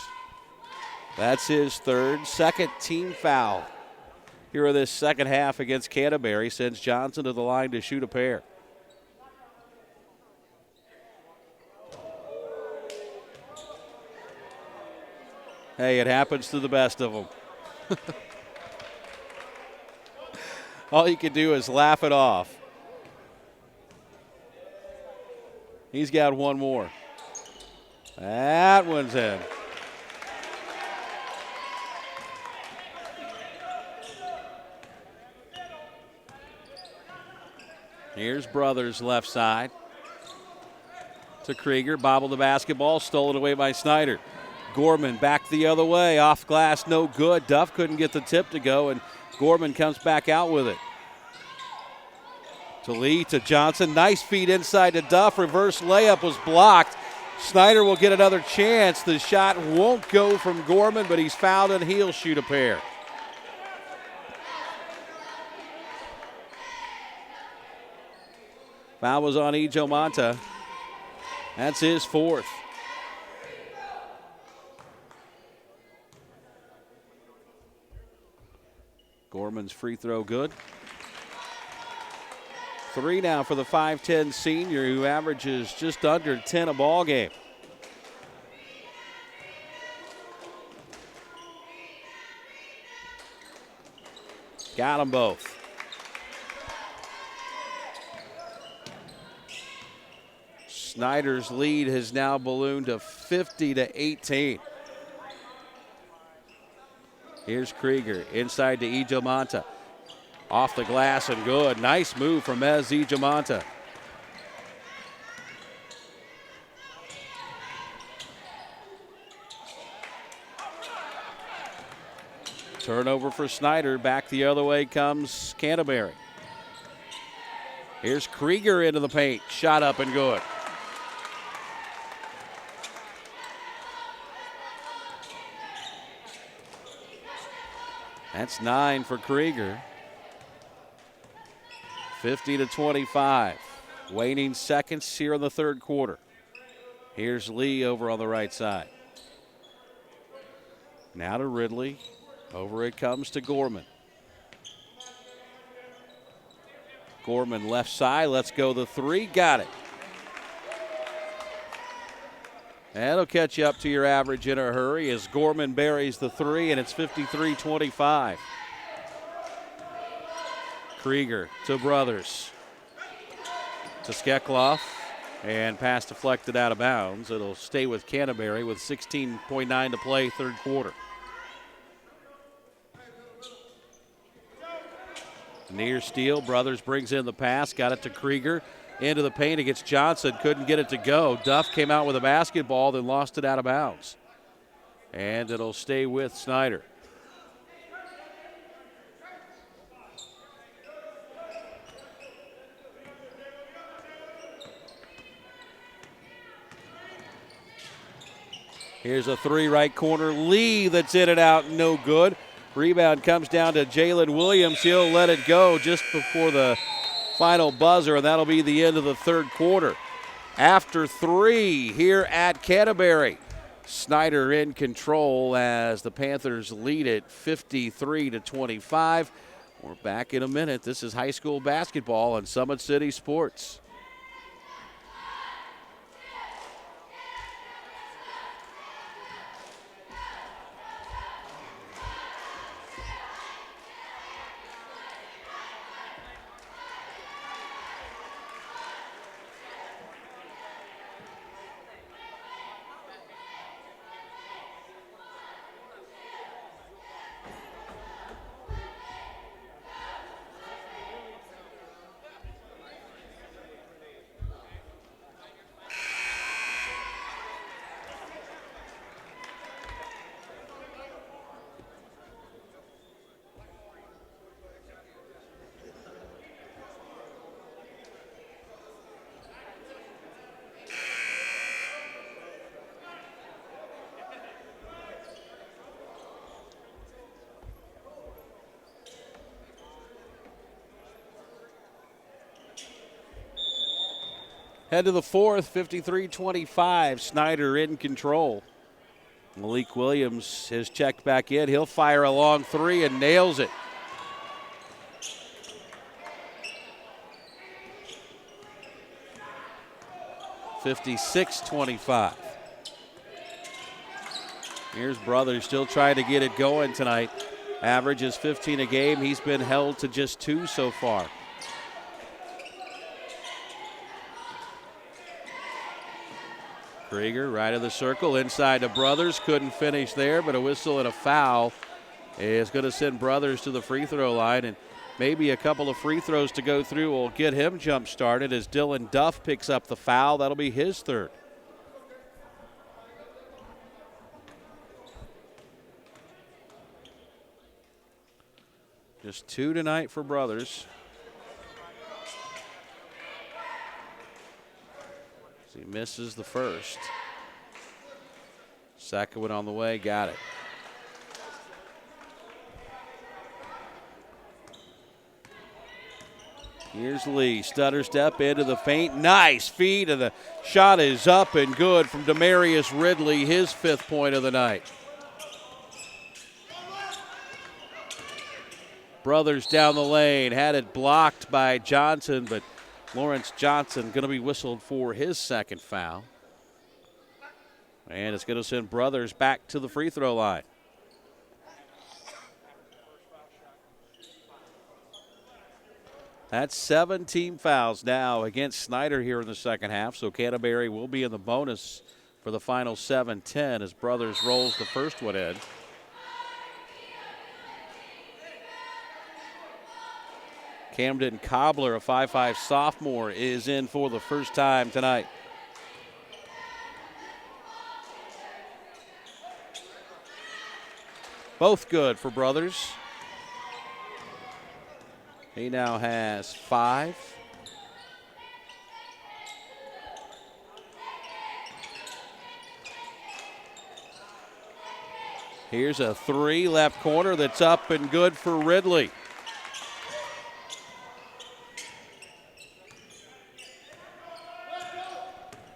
That's his third. Second team foul here in this second half against Canterbury. Sends Johnson to the line to shoot a pair. Hey, it happens to the best of them. All you can do is laugh it off. He's got one more. That one's in. Here's Brothers left side to Krieger. Bobbled the basketball, stolen away by Snider. Gorman back the other way, off glass, no good. Duff couldn't get the tip to go, and Gorman comes back out with it. To Lee, to Johnson. Nice feed inside to Duff. Reverse layup was blocked. Snider will get another chance. The shot won't go from Gorman, but he's fouled and he'll shoot a pair. Foul was on Ijo Mata. That's his fourth. Gorman's free throw good. 3 now for the 5'10 senior, who averages just under 10 a ball game. Got them both. Snider's lead has now ballooned to 50-18. Here's Krieger inside to Ijamanta. Off the glass and good. Nice move from Ez Ijamanta. Turnover for Snider. Back the other way comes Canterbury. Here's Krieger into the paint. Shot up and good. That's 9 for Krieger. 50-25. Waning seconds here in the third quarter. Here's Lee over on the right side. Now to Ridley. Over it comes to Gorman. Gorman left side. Let's go the 3. Got it. That'll catch you up to your average in a hurry as Gorman buries the 3, and it's 53-25. Krieger to Brothers. To Skekloff. And pass deflected out of bounds. It'll stay with Canterbury with 16.9 to play third quarter. Near steal. Brothers brings in the pass. Got it to Krieger. Into the paint against Johnson. Couldn't get it to go. Duff came out with a basketball, then lost it out of bounds. And it'll stay with Snider. Here's a 3 right corner. Lee that's in and out, no good. Rebound comes down to Jalen Williams. He'll let it go just before the final buzzer, and that'll be the end of the third quarter. After 3 here at Canterbury. Snider in control as the Panthers lead it 53-25. We're back in a minute. This is high school basketball on Summit City Sports. Head to the fourth, 53-25. Snider in control. Malik Williams has checked back in. He'll fire a long 3 and nails it. (56-25). Here's Brothers still trying to get it going tonight. Average is 15 a game. He's been held to just 2 so far. Krieger right of the circle, inside to Brothers. Couldn't finish there, but a whistle and a foul is going to send Brothers to the free throw line, and maybe a couple of free throws to go through will get him jump started as Dylan Duff picks up the foul. That'll be his 3rd. Just 2 tonight for Brothers. He misses the first. Second one on the way, got it. Here's Lee, stutter step into the paint. Nice feed, and the shot is up and good from Demarius Ridley, his 5th point of the night. Brothers down the lane, had it blocked by Johnson, but Lawrence Johnson going to be whistled for his second foul. And it's going to send Brothers back to the free throw line. That's 7 team fouls now against Snider here in the second half, so Canterbury will be in the bonus for the final 7-10 as Brothers rolls the first one in. Camden Cobbler, a 5'5 sophomore, is in for the first time tonight. Both good for Brothers. He now has 5. Here's a 3 left corner that's up and good for Ridley.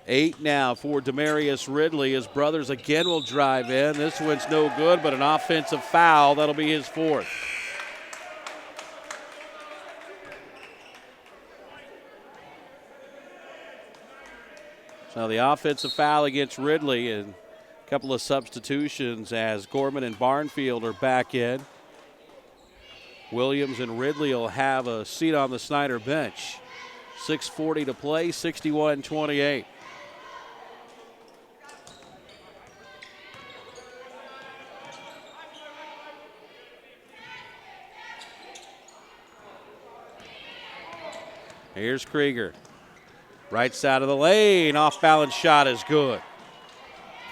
Eight now for Demarius Ridley. His Brothers again will drive in. This one's no good, but an offensive foul. That'll be his 4th. So the offensive foul against Ridley and a couple of substitutions as Gorman and Barnfield are back in. Williams and Ridley will have a seat on the Snider bench. 6:40 to play, 61-28. Here's Krieger. Right side of the lane. Off balance shot is good.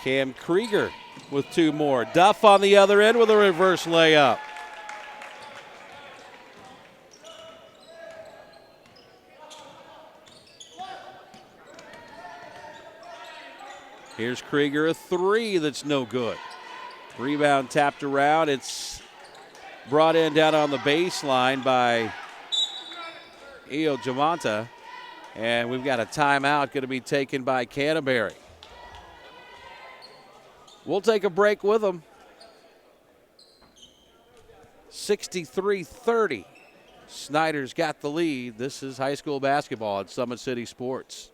Cam Krieger with 2 more. Duff on the other end with a reverse layup. Here's Krieger, a 3 that's no good. Rebound tapped around. It's brought in down on the baseline by Eo Jamanta. And we've got a timeout going to be taken by Canterbury. We'll take a break with them. 63-30. Snider's got the lead. This is high school basketball at Summit City Sports.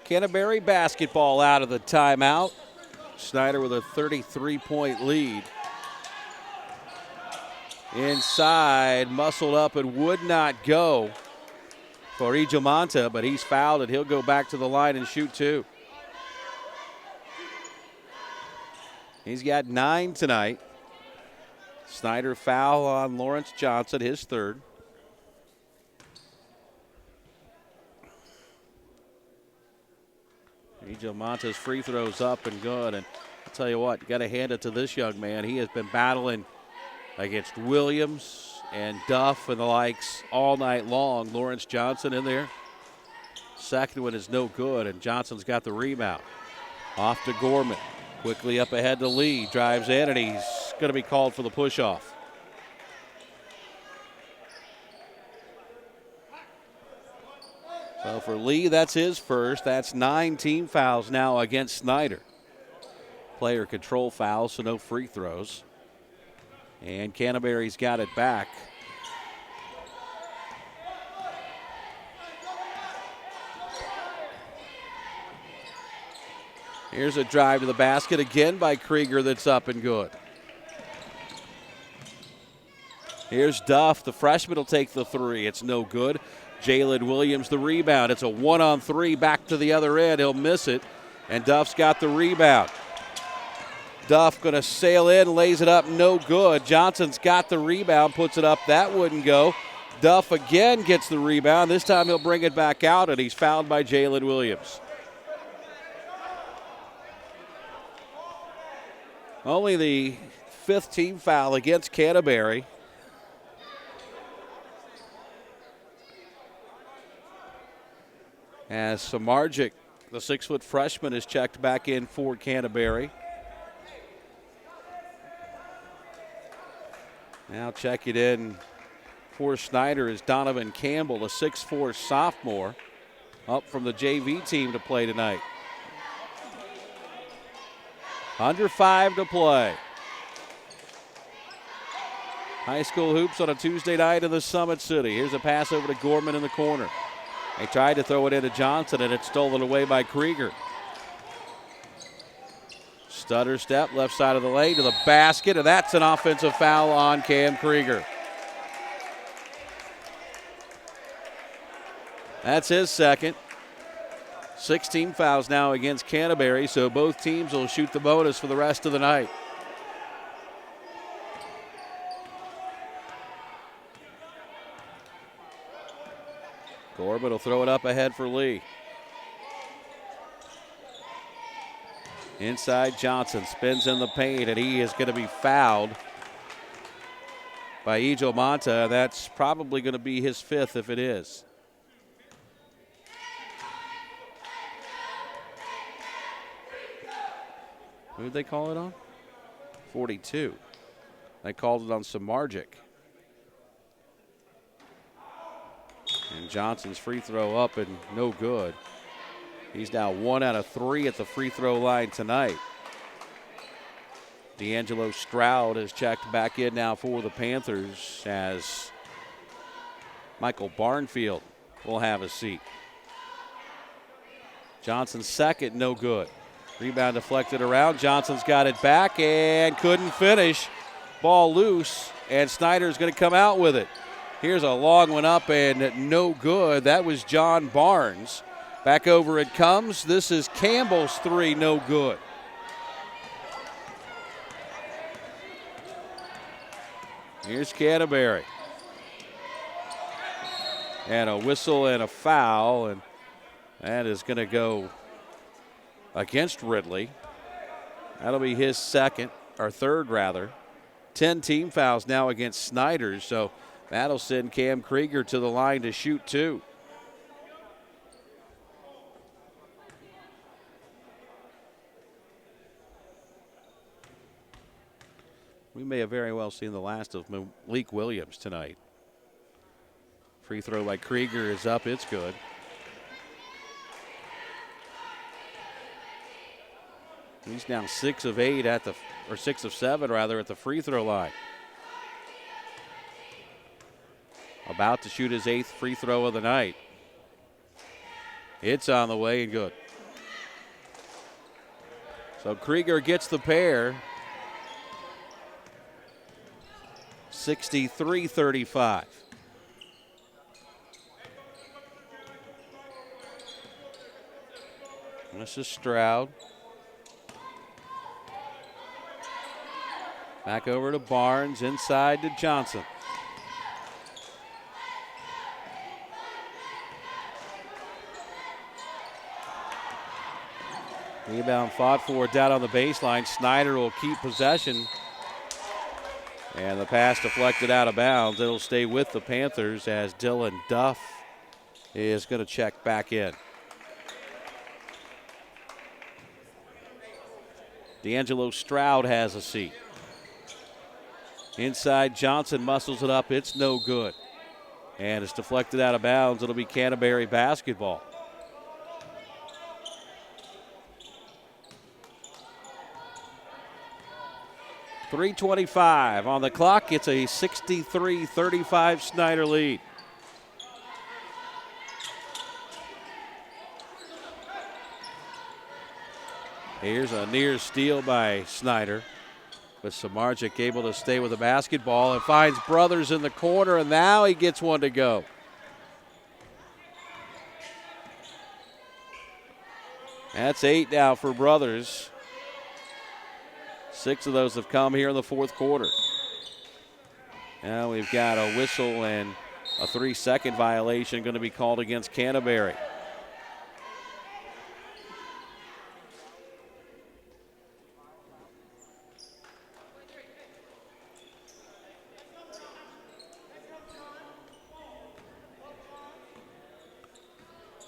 Canterbury basketball out of the timeout. Snider with a 33-point lead. Inside, muscled up and would not go for Ejamanta, but he's fouled and he'll go back to the line and shoot 2. He's got 9 tonight. Snider foul on Lawrence Johnson, his 3rd. Ejamanta's free throws up and good. And I'll tell you what, you got to hand it to this young man. He has been battling against Williams and Duff and the likes all night long. Lawrence Johnson in there. Second one is no good, and Johnson's got the rebound. Off to Gorman. Quickly up ahead to Lee. Drives in, and he's going to be called for the push-off. So for Lee, that's his first. That's 9 team fouls now against Snider. Player control fouls, so no free throws. And Canterbury's got it back. Here's a drive to the basket again by Krieger that's up and good. Here's Duff. The freshman will take the 3. It's no good. Jalen Williams the rebound. It's a 1-on-3 back to the other end. He'll miss it, and Duff's got the rebound. Duff going to sail in, lays it up, no good. Johnson's got the rebound, puts it up. That wouldn't go. Duff again gets the rebound. This time he'll bring it back out, and he's fouled by Jalen Williams. Only the 5th team foul against Canterbury. As Samardzic, the 6-foot freshman, is checked back in for Canterbury. Now check it in for Snider is Donovan Campbell, a 6'4" sophomore, up from the JV team to play tonight. Under 5 to play. High school hoops on a Tuesday night in the Summit City. Here's a pass over to Gorman in the corner. They tried to throw it into Johnson, and it's stolen away by Krieger. Stutter step, left side of the lane to the basket, and that's an offensive foul on Cam Krieger. That's his second. 16 fouls now against Canterbury, so both teams will shoot the bonus for the rest of the night. Corbett will throw it up ahead for Lee. Inside, Johnson spins in the paint, and he is going to be fouled by Ejo Monta. That's probably going to be his 5th if it is. Who did they call it on? 42. They called it on Samardzic. And Johnson's free throw up and no good. He's now 1 out of 3 at the free throw line tonight. D'Angelo Stroud is checked back in now for the Panthers as Michael Barnfield will have a seat. Johnson's second, no good. Rebound deflected around. Johnson's got it back and couldn't finish. Ball loose, and Snider's going to come out with it. Here's a long one up and no good. That was John Barnes. Back over it comes. This is Campbell's 3, no good. Here's Canterbury. And a whistle and a foul, and that is going to go against Ridley. That'll be his third rather. 10 team fouls now against Snider, so that'll send Cam Krieger to the line to shoot 2. We may have very well seen the last of Malik Williams tonight. Free throw by Krieger is up, it's good. He's now 6 of 7 rather at the free throw line. About to shoot his 8th free throw of the night. It's on the way and good. So Krieger gets the pair. 63-35. This is Stroud. Back over to Barnes, inside to Johnson. Rebound fought for down on the baseline. Snider will keep possession. And the pass deflected out of bounds. It'll stay with the Panthers as Dylan Duff is going to check back in. D'Angelo Stroud has a seat. Inside, Johnson muscles it up. It's no good. And it's deflected out of bounds. It'll be Canterbury basketball. .325 on the clock. It's a 63-35 Snider lead. Here's a near steal by Snider. But Samardzic able to stay with the basketball and finds Brothers in the corner, and now he gets one to go. That's 8 now for Brothers. 6 of those have come here in the fourth quarter. Now we've got a whistle and a 3-second violation going to be called against Canterbury.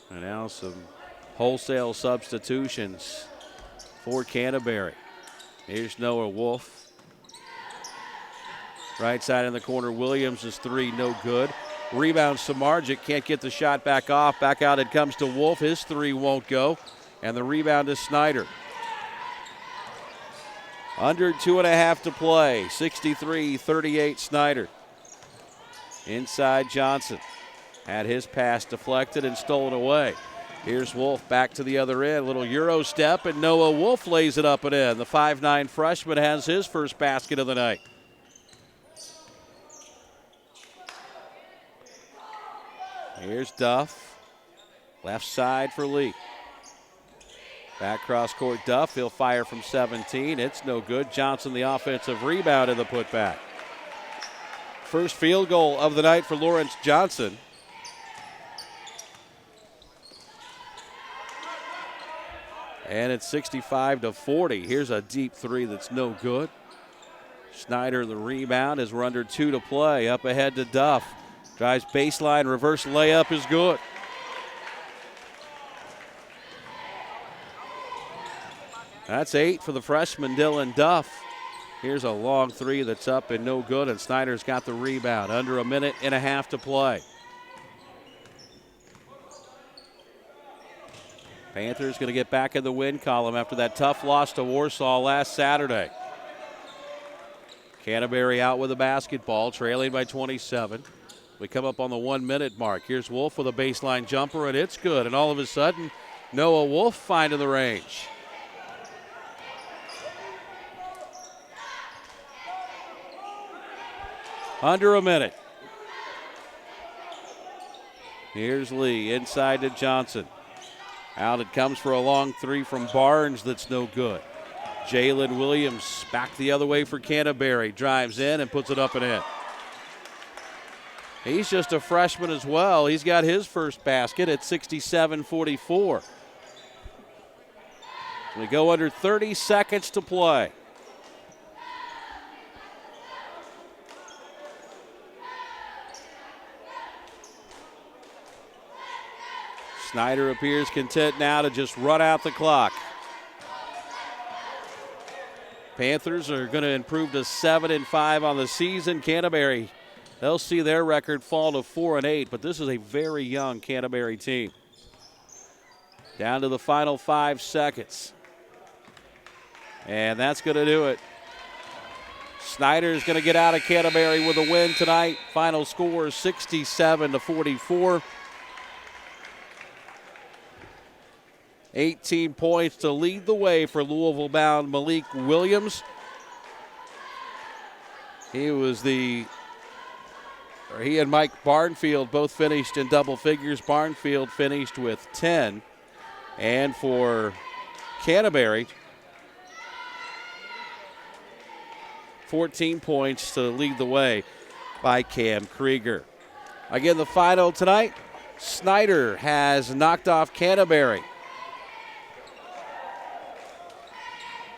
And now some wholesale substitutions for Canterbury. Here's Noah Wolf. Right side in the corner, Williams is three, no good. Rebound, Samardzic can't get the shot back off. Back out it comes to Wolf. His three won't go. And the rebound is Snider. Under 2.5 to play. 63-38 Snider. Inside Johnson. Had his pass deflected and stolen away. Here's Wolf back to the other end. Little Euro step, and Noah Wolf lays it up and in. The 5'9 freshman has his first basket of the night. Here's Duff. Left side for Lee. Back cross court Duff. He'll fire from 17. It's no good. Johnson the offensive rebound and the putback. First field goal of the night for Lawrence Johnson. And it's 65-40. Here's a deep three that's no good. Snider the rebound as we're under 2 to play. Up ahead to Duff. Drives baseline, reverse layup is good. That's 8 for the freshman Dylan Duff. Here's a long three that's up and no good, and Snyder's got the rebound. Under 1.5 minutes to play. Panthers going to get back in the win column after that tough loss to Warsaw last Saturday. Canterbury out with the basketball, trailing by 27. We come up on the 1 minute mark. Here's Wolf with a baseline jumper, and it's good. And all of a sudden, Noah Wolf finding the range. Under 1 minute. Here's Lee inside to Johnson. Out it comes for a long three from Barnes that's no good. Jalen Williams back the other way for Canterbury. Drives in and puts it up and in. He's just a freshman as well. He's got his first basket at 67-44. We go under 30 seconds to play. Snider appears content now to just run out the clock. Panthers are going to improve to 7-5 on the season. Canterbury, they'll see their record fall to 4-8, but this is a very young Canterbury team. Down to the final 5 seconds. And that's going to do it. Snider is going to get out of Canterbury with a win tonight. Final score 67-44. 18 points to lead the way for Louisville-bound Malik Williams. He and Mike Barnfield both finished in double figures. Barnfield finished with 10. And for Canterbury, 14 points to lead the way by Cam Krieger. Again, the final tonight, Snider has knocked off Canterbury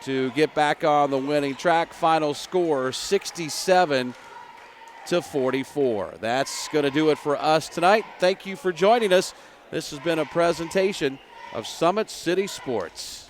to get back on the winning track. Final score 67-44. That's going to do it for us tonight. Thank you for joining us. This has been a presentation of Summit City Sports.